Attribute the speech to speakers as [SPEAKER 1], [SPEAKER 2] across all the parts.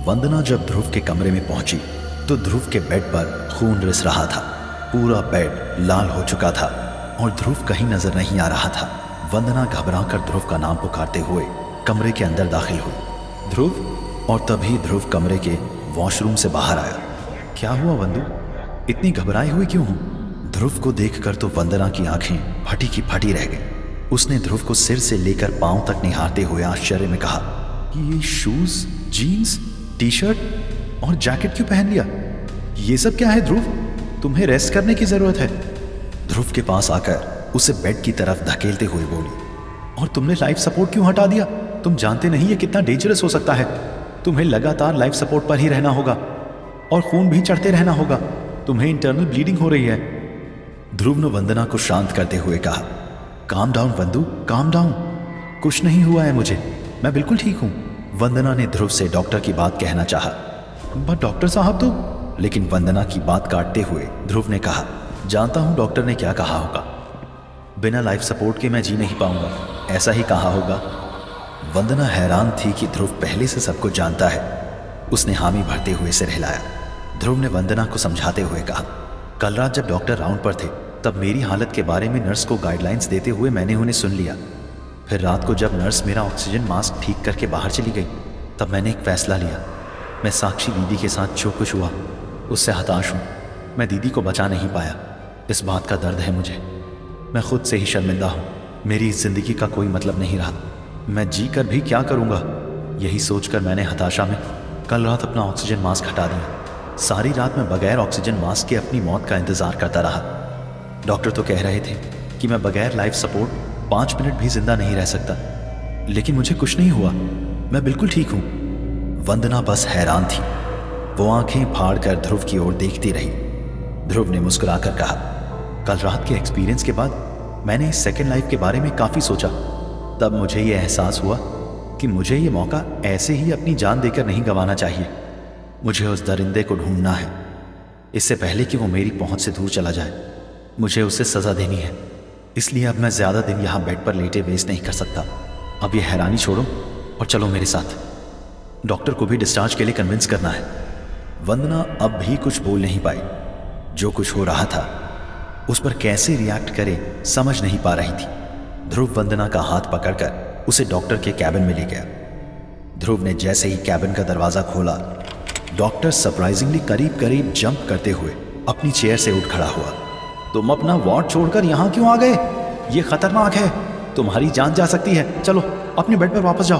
[SPEAKER 1] वंदना जब ध्रुव के कमरे में पहुंची तो ध्रुव के बेड पर खून रिस रहा था। पूरा बेड लाल हो चुका था और ध्रुव कहीं नजर नहीं आ रहा था। वंदना घबराकर ध्रुव का नाम पुकारते हुए कमरे के अंदर दाखिल हुई। ध्रुव! और तभी ध्रुव कमरे के वॉशरूम से बाहर आया। क्या हुआ वंदु? इतनी घबराई हुई क्यों हूं? ध्रुव को देखकर तो वंदना की आंखें फटी की फटी रह गईं। उसने ध्रुव को सिर से लेकर पांव तक निहारते हुए आश्चर्य में कहा, ये शूज, जीन्स, टी शर्ट और जैकेट क्यों पहन लिया? ये सब क्या है ध्रुव? तुम्हें रेस्ट करने की जरूरत है। ध्रुव के पास आकर उसे बेड की तरफ धकेलते हुए बोली, और तुमने लाइफ सपोर्ट क्यों हटा दिया? तुम जानते नहीं ये कितना डेंजरस हो सकता है। तुम्हें लगातार लाइफ सपोर्ट पर ही रहना होगा और खून भी चढ़ते रहना होगा। तुम्हें इंटरनल ब्लीडिंग हो रही है। ध्रुव ने वंदना को शांत करते हुए कहा, काम डाउन वंदु, काम डाउन। कुछ नहीं हुआ है मुझे, मैं बिल्कुल ठीक हूं। वंदना ने ध्रुव से डॉक्टर की बात कहना चाहा, बट डॉक्टर साहब तो। लेकिन वंदना की बात काटते हुए ध्रुव ने कहा, जानता हूं डॉक्टर ने क्या कहा होगा। बिना लाइफ सपोर्ट के मैं जी नहीं पाऊंगा, ऐसा ही कहा होगा। वंदना हैरान थी कि ध्रुव पहले से सब कुछ जानता है। उसने हामी भरते हुए सिर हिलाया। ध्रुव ने वंदना को समझाते हुए कहा, कल रात जब डॉक्टर राउंड पर थे तब मेरी हालत के बारे में नर्स को गाइडलाइंस देते हुए मैंने उन्हें सुन लिया। फिर रात को जब नर्स मेरा ऑक्सीजन मास्क ठीक करके बाहर चली गई तब मैंने एक फैसला लिया। मैं साक्षी दीदी के साथ जो कुछ हुआ उससे हताश हूँ। मैं दीदी को बचा नहीं पाया, इस बात का दर्द है मुझे। मैं खुद से ही शर्मिंदा हूँ। मेरी इस जिंदगी का कोई मतलब नहीं रहा। मैं जी कर भी क्या करूँगा? यही सोचकर मैंने हताशा में कल रात अपना ऑक्सीजन मास्क हटा दिया। सारी रात मैं बगैर ऑक्सीजन मास्क के अपनी मौत का इंतजार करता रहा। डॉक्टर तो कह रहे थे कि मैं बगैर लाइफ सपोर्ट 5 मिनट भी जिंदा नहीं रह सकता, लेकिन मुझे कुछ नहीं हुआ। मैं बिल्कुल ठीक हूँ। वंदना बस हैरान थी। वो आंखें फाड़कर ध्रुव की ओर देखती रही। ध्रुव ने मुस्कुराकर कहा, कल रात के एक्सपीरियंस के बाद मैंने इस सेकेंड लाइफ के बारे में काफ़ी सोचा। तब मुझे ये एहसास हुआ कि मुझे ये मौका ऐसे ही अपनी जान देकर नहीं गंवाना चाहिए। मुझे उस दरिंदे को ढूंढना है, इससे पहले कि वो मेरी पहुंच से दूर चला जाए। मुझे उसे सज़ा देनी है। इसलिए अब मैं ज़्यादा दिन यहाँ बेड पर लेटे वेस्ट नहीं कर सकता। अब ये हैरानी छोड़ो और चलो मेरे साथ। डॉक्टर को भी डिस्चार्ज के लिए कन्विंस करना है। वंदना अब भी कुछ बोल नहीं पाई। जो कुछ हो रहा था उस पर कैसे रिएक्ट करे समझ नहीं पा रही थी। ध्रुव वंदना का हाथ पकड़कर उसे डॉक्टर के कैबिन में ले गया। ध्रुव ने जैसे ही कैबिन का दरवाज़ा खोला, डॉक्टर सरप्राइजिंगली करीब करीब जंप करते हुए अपनी चेयर से उठ खड़ा हुआ। तुम अपना वार्ड छोड़कर यहाँ क्यों आ गए? ये खतरनाक है, तुम्हारी जान जा सकती है। चलो अपने बेड पर वापस जाओ।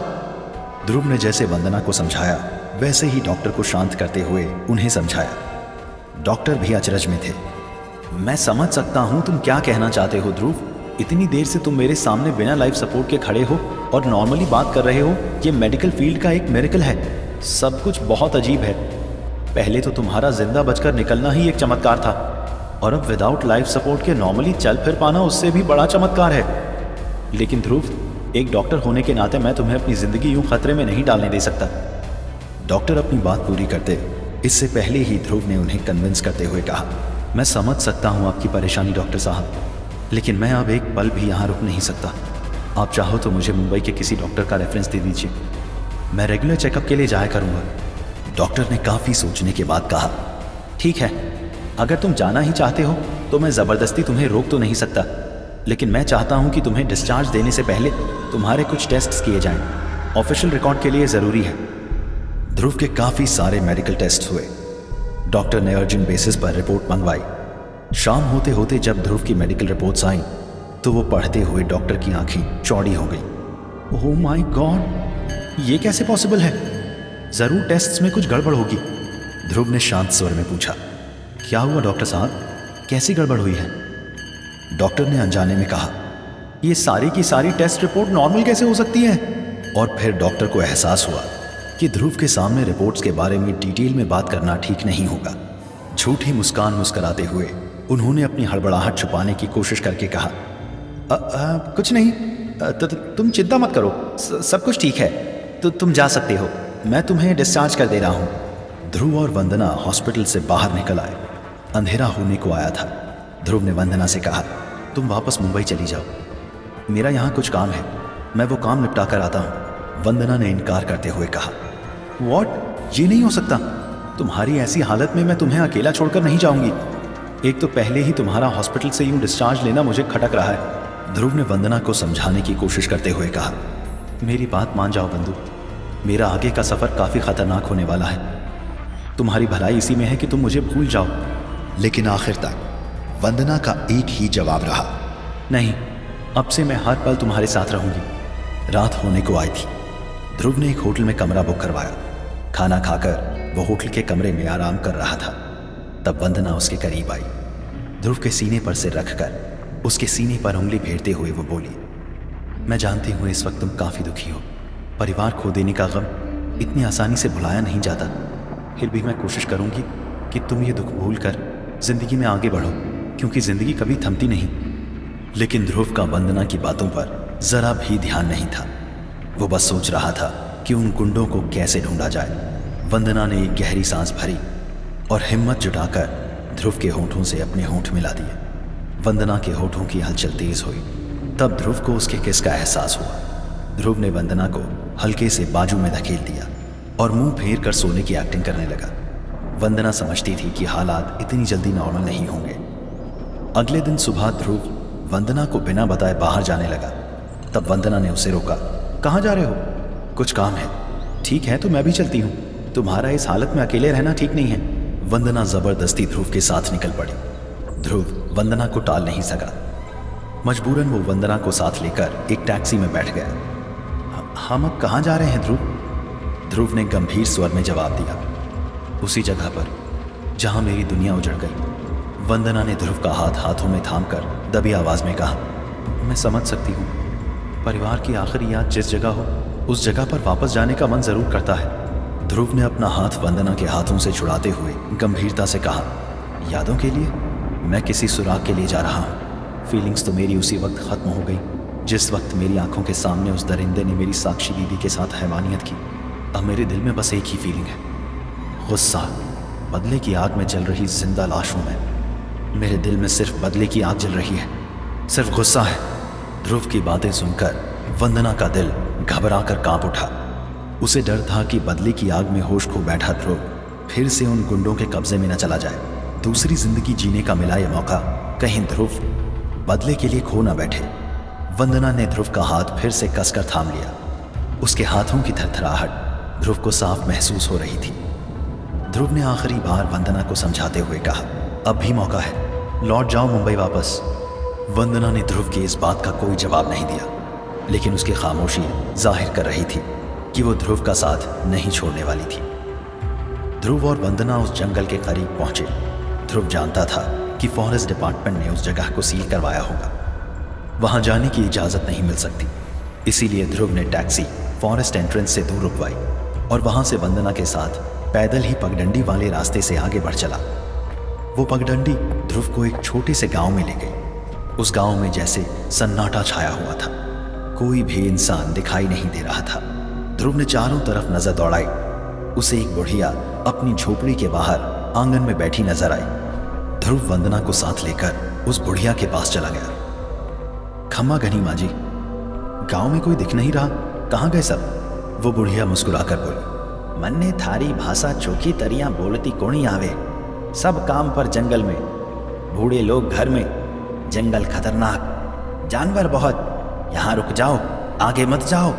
[SPEAKER 1] ध्रुव ने जैसे वंदना को समझाया वैसे ही डॉक्टर को शांत करते हुए उन्हें समझाया। डॉक्टर भी अचरज में थे। मैं समझ सकता हूँ तुम क्या कहना चाहते हो ध्रुव। इतनी देर से तुम मेरे सामने बिना लाइफ सपोर्ट के खड़े हो और नॉर्मली बात कर रहे हो। ये मेडिकल फील्ड का एक मिरेकल है। सब कुछ बहुत अजीब है। पहले तो तुम्हारा जिंदा बचकर निकलना ही एक चमत्कार था, और अब विदाउट लाइफ सपोर्ट के नॉर्मली चल फिर पाना उससे भी बड़ा चमत्कार है। लेकिन ध्रुव, एक डॉक्टर होने के नाते मैं तुम्हें अपनी जिंदगी यूं खतरे में नहीं डालने दे सकता। डॉक्टर अपनी बात पूरी करते इससे पहले ही ध्रुव ने उन्हें कन्विंस करते हुए कहा, मैं समझ सकता हूं आपकी परेशानी डॉक्टर साहब, लेकिन मैं अब एक पल भी यहाँ रुक नहीं सकता। आप चाहो तो मुझे मुंबई के किसी डॉक्टर का रेफरेंस दे दीजिए। मैं रेगुलर चेकअप के लिए जाया करूँगा। डॉक्टर ने काफ़ी सोचने के बाद कहा, ठीक है, अगर तुम जाना ही चाहते हो तो मैं ज़बरदस्ती तुम्हें रोक तो नहीं सकता, लेकिन मैं चाहता हूँ कि तुम्हें डिस्चार्ज देने से पहले तुम्हारे कुछ टेस्ट्स किए जाएं। ऑफिशियल रिकॉर्ड के लिए ज़रूरी है। ध्रुव के काफ़ी सारे मेडिकल टेस्ट हुए। डॉक्टर ने अर्जेंट बेसिस पर रिपोर्ट मंगवाई। शाम होते होते जब ध्रुव की मेडिकल रिपोर्ट्स आईं तो वो पढ़ते हुए डॉक्टर की आंखें चौड़ी हो गई। ओह माय गॉड, ये कैसे पॉसिबल है? ज़रूर टेस्ट्स में कुछ गड़बड़ होगी। ध्रुव ने शांत स्वर में पूछा, क्या हुआ डॉक्टर साहब, कैसी गड़बड़ हुई है? डॉक्टर ने अनजाने में कहा, ये सारी की सारी टेस्ट रिपोर्ट नॉर्मल कैसे हो सकती है? और फिर डॉक्टर को एहसास हुआ कि ध्रुव के सामने रिपोर्ट्स के बारे में डिटेल में बात करना ठीक नहीं होगा। झूठी मुस्कान मुस्कुराते हुए उन्होंने अपनी हड़बड़ाहट छुपाने की कोशिश करके कहा, कुछ नहीं, तुम चिंता मत करो, सब कुछ ठीक है, तो तुम जा सकते हो। मैं तुम्हें डिस्चार्ज कर दे रहा हूँ। ध्रुव और वंदना हॉस्पिटल से बाहर निकल आए। अंधेरा होने को आया था। ध्रुव ने वंदना से कहा, तुम वापस मुंबई चली जाओ, मेरा यहाँ कुछ काम है, मैं वो काम निपटा कर आता हूँ। वंदना ने इनकार करते हुए कहा, व्हाट, ये नहीं हो सकता। तुम्हारी ऐसी हालत में मैं तुम्हें अकेला छोड़कर नहीं जाऊंगी। एक तो पहले ही तुम्हारा हॉस्पिटल से यूं डिस्चार्ज लेना मुझे खटक रहा है। ध्रुव ने वंदना को समझाने की कोशिश करते हुए कहा, मेरी बात मान जाओ बंधु, मेरा आगे का सफ़र काफ़ी खतरनाक होने वाला है। तुम्हारी भलाई इसी में है कि तुम मुझे भूल जाओ।
[SPEAKER 2] लेकिन आखिर तक वंदना का एक ही जवाब रहा,
[SPEAKER 1] नहीं, अब से मैं हर पल तुम्हारे साथ रहूंगी। रात होने को आई थी। ध्रुव ने एक होटल में कमरा बुक करवाया। खाना खाकर वो होटल के कमरे में आराम कर रहा था। तब वंदना उसके करीब आई। ध्रुव के सीने पर सिर रखकर उसके सीने पर उंगली फेरते हुए वो बोली, मैं जानती हूँ इस वक्त तुम काफ़ी दुखी हो। परिवार खो देने का गम इतनी आसानी से भुलाया नहीं जाता। फिर भी मैं कोशिश करूँगी कि तुम ये दुख भूल कर जिंदगी में आगे बढ़ो, क्योंकि जिंदगी कभी थमती नहीं। लेकिन ध्रुव का वंदना की बातों पर जरा भी ध्यान नहीं था। वो बस सोच रहा था कि उन गुंडों को कैसे ढूंढा जाए। वंदना ने एक गहरी सांस भरी और हिम्मत जुटाकर ध्रुव के होंठों से अपने होंठ मिला दिए। वंदना के होठों की हलचल तेज हुई। तब ध्रुव को उसके किस का एहसास हुआ। ध्रुव ने वंदना को हल्के से बाजू में धकेल दिया और मुंह फेर कर सोने की एक्टिंग करने लगा। वंदना समझती थी कि हालात इतनी जल्दी नॉर्मल नहीं होंगे। अगले दिन सुबह ध्रुव वंदना को बिना बताए बाहर जाने लगा। तब वंदना ने उसे रोका। कहाँ जा रहे हो? कुछ काम है। ठीक है तो मैं भी चलती हूँ, तुम्हारा इस हालत में अकेले रहना ठीक नहीं है। वंदना जबरदस्ती ध्रुव के साथ निकल पड़ी। ध्रुव वंदना को टाल नहीं सका। मजबूरन वो वंदना को साथ लेकर एक टैक्सी में बैठ गया। हम अब कहाँ जा रहे हैं ध्रुव? ध्रुव ने गंभीर स्वर में जवाब दिया, उसी जगह पर जहां मेरी दुनिया उजड़ गई। वंदना ने ध्रुव का हाथ हाथों में थामकर दबी आवाज में कहा, मैं समझ सकती हूँ, परिवार की आखिरी याद जिस जगह हो उस जगह पर वापस जाने का मन जरूर करता है। ध्रुव ने अपना हाथ वंदना के हाथों से छुड़ाते हुए गंभीरता से कहा, यादों के लिए? मैं किसी सुराग के लिए जा रहा हूँ। फीलिंग्स तो मेरी उसी वक्त खत्म हो गई जिस वक्त मेरी आंखों के सामने उस दरिंदे ने मेरी साक्षी दीदी के साथ हैवानियत की। अब मेरे दिल में बस एक ही फीलिंग है, गुस्सा। बदले की आग में जल रही जिंदा लाश हूं मैं। मेरे दिल में सिर्फ बदले की आग जल रही है, सिर्फ गुस्सा है। ध्रुव की बातें सुनकर वंदना का दिल घबरा कर कांप उठा। उसे डर था कि बदले की आग में होश खो बैठा ध्रुव फिर से उन गुंडों के कब्जे में न चला जाए। दूसरी जिंदगी जीने का मिला ये मौका कहीं ध्रुव बदले के लिए खो न बैठे। वंदना ने ध्रुव का हाथ फिर से कसकर थाम लिया। उसके हाथों की थरथराहट ध्रुव को साफ महसूस हो रही थी। ध्रुव ने आखिरी बार वंदना को समझाते हुए कहा, अब भी मौका है, लौट जाओ मुंबई वापस। वंदना ने ध्रुव की इस बात का कोई जवाब नहीं दिया, लेकिन उसकी खामोशी जाहिर कर रही थी कि वो ध्रुव का साथ नहीं छोड़ने वाली थी। ध्रुव और वंदना उस जंगल के करीब पहुंचे। ध्रुव जानता था कि फॉरेस्ट डिपार्टमेंट ने उस जगह को सील करवाया होगा, वहां जाने की इजाजत नहीं मिल सकती। इसीलिए ध्रुव ने टैक्सी फॉरेस्ट एंट्रेंस से दूर रुकवाई और वहां से वंदना के साथ पैदल ही पगडंडी वाले रास्ते से आगे बढ़ चला। वो पगडंडी ध्रुव को एक छोटे से गांव में ले गई। उस गांव में जैसे सन्नाटा छाया हुआ था, कोई भी इंसान दिखाई नहीं दे रहा था। ध्रुव ने चारों तरफ नजर दौड़ाई। उसे एक बुढ़िया अपनी झोपड़ी के बाहर आंगन में बैठी नजर आई। ध्रुव वंदना को साथ लेकर उस बुढ़िया के पास चला गया। खम्मा घनी माँ जी, गांव में कोई दिख नहीं रहा, कहाँ गए सब? वो बुढ़िया मुस्कुराकर बोली, मन्ने थारी भाषा चोखी तरियां बोलती कोणी आवे। सब काम पर जंगल में, बूढ़े लोग घर में। जंगल खतरनाक, जानवर बहुत, यहाँ रुक जाओ, आगे मत जाओ।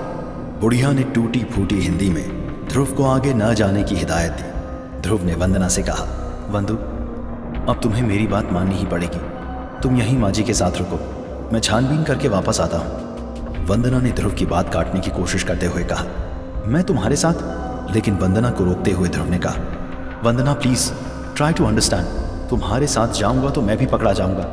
[SPEAKER 1] बुढ़िया ने टूटी फूटी हिंदी में ध्रुव को आगे न जाने की हिदायत दी। ध्रुव ने वंदना से कहा, वंदु, अब तुम्हें मेरी बात माननी ही पड़ेगी। तुम यहीं माँ जी के साथ रुको, मैं छानबीन करके वापस आता हूँ। वंदना ने ध्रुव की बात काटने की कोशिश करते हुए कहा, मैं तुम्हारे साथ? लेकिन वंदना को रोकते हुए ध्रुव ने कहा, वंदना प्लीज ट्राई टू अंडरस्टैंड। तुम्हारे साथ जाऊंगा तो मैं भी पकड़ा जाऊंगा।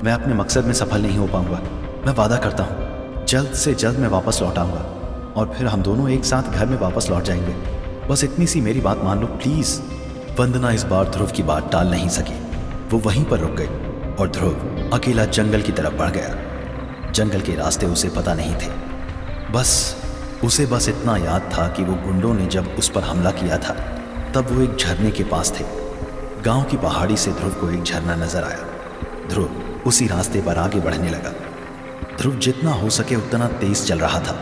[SPEAKER 1] मैं अपने मकसद में सफल नहीं हो पाऊंगा। मैं वादा करता हूँ जल्द से जल्द मैं वापस लौट आऊंगा और फिर हम दोनों एक साथ घर में वापस लौट जाएंगे। बस इतनी सी मेरी बात मान लो प्लीज। वंदना इस बार ध्रुव की बात टाल नहीं सकी। वो वहीं पर रुक गई और ध्रुव अकेला जंगल की तरफ बढ़ गया। जंगल के रास्ते उसे पता नहीं थे। उसे बस इतना याद था कि वो गुंडों ने जब उस पर हमला किया था तब वो एक झरने के पास थे। गांव की पहाड़ी से ध्रुव को एक झरना नजर आया। ध्रुव उसी रास्ते पर आगे बढ़ने लगा। ध्रुव जितना हो सके उतना तेज चल रहा था।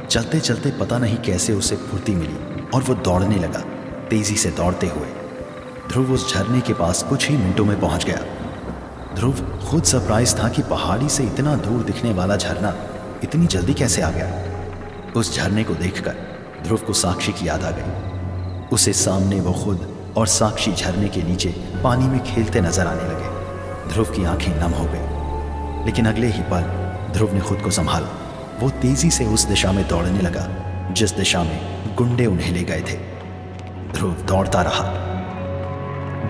[SPEAKER 1] चलते चलते पता नहीं कैसे उसे फुर्ती मिली और वो दौड़ने लगा। तेजी से दौड़ते हुए ध्रुव उस झरने के पास कुछ ही मिनटों में पहुंच गया। ध्रुव खुद सरप्राइज था कि पहाड़ी से इतना दूर दिखने वाला झरना इतनी जल्दी कैसे आ गया। उस झरने को देखकर ध्रुव को साक्षी की याद आ गई। उसे सामने वो खुद और साक्षी झरने के नीचे पानी में खेलते नजर आने लगे। ध्रुव की आंखें नम हो गई, लेकिन अगले ही पल ध्रुव ने खुद को संभाला। वो तेजी से उस दिशा में दौड़ने लगा जिस दिशा में गुंडे उन्हें ले गए थे। ध्रुव दौड़ता रहा,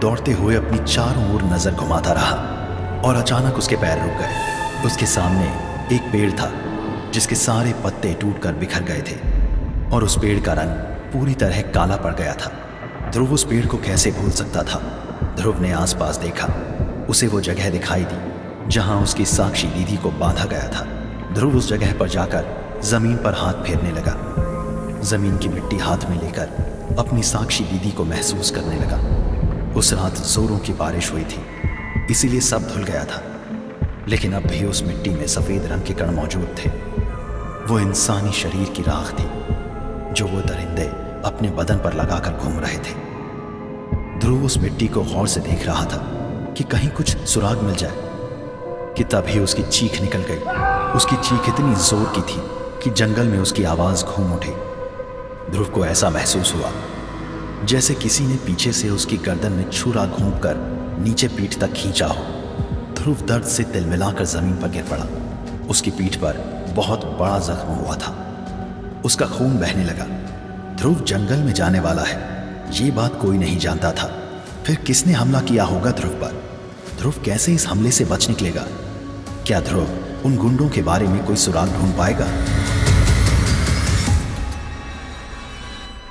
[SPEAKER 1] दौड़ते हुए अपनी चारों ओर नजर घुमाता रहा और अचानक उसके पैर रुक गए। उसके सामने एक पेड़ था जिसके सारे पत्ते टूटकर बिखर गए थे और उस पेड़ का रंग पूरी तरह काला पड़ गया था। ध्रुव उस पेड़ को कैसे भूल सकता था। ध्रुव ने आसपास देखा, उसे वो जगह दिखाई दी जहां उसकी साक्षी दीदी को बांधा गया था। ध्रुव उस जगह पर जाकर जमीन पर हाथ फेरने लगा। जमीन की मिट्टी हाथ में लेकर अपनी साक्षी दीदी को महसूस करने लगा। उस रात जोरों की बारिश हुई थी, इसीलिए सब धुल गया था, लेकिन अब भी उस मिट्टी में सफेद रंग के कण मौजूद थे। वो इंसानी शरीर की राख थी जो वो दरिंदे अपने बदन पर लगाकर घूम रहे थे। ध्रुव उस मिट्टी को गौर से देख रहा था कि कहीं कुछ सुराग मिल जाए कि तभी उसकी चीख निकल गई। उसकी चीख इतनी जोर की थी कि जंगल में उसकी आवाज घूम उठी। ध्रुव को ऐसा महसूस हुआ जैसे किसी ने पीछे से उसकी गर्दन में छुरा घोंपकर नीचे पीठ तक खींचा हो। ध्रुव दर्द से तिलमिलाकर जमीन पर गिर पड़ा। उसकी पीठ पर बहुत बड़ा जख्म हुआ था, उसका खून बहने लगा। ध्रुव जंगल में जाने वाला है, ये बात कोई नहीं जानता था। फिर किसने हमला किया होगा ध्रुव पर? ध्रुव कैसे इस हमले से बच निकलेगा? क्या ध्रुव उन गुंडों के बारे में कोई सुराग ढूंढ पाएगा?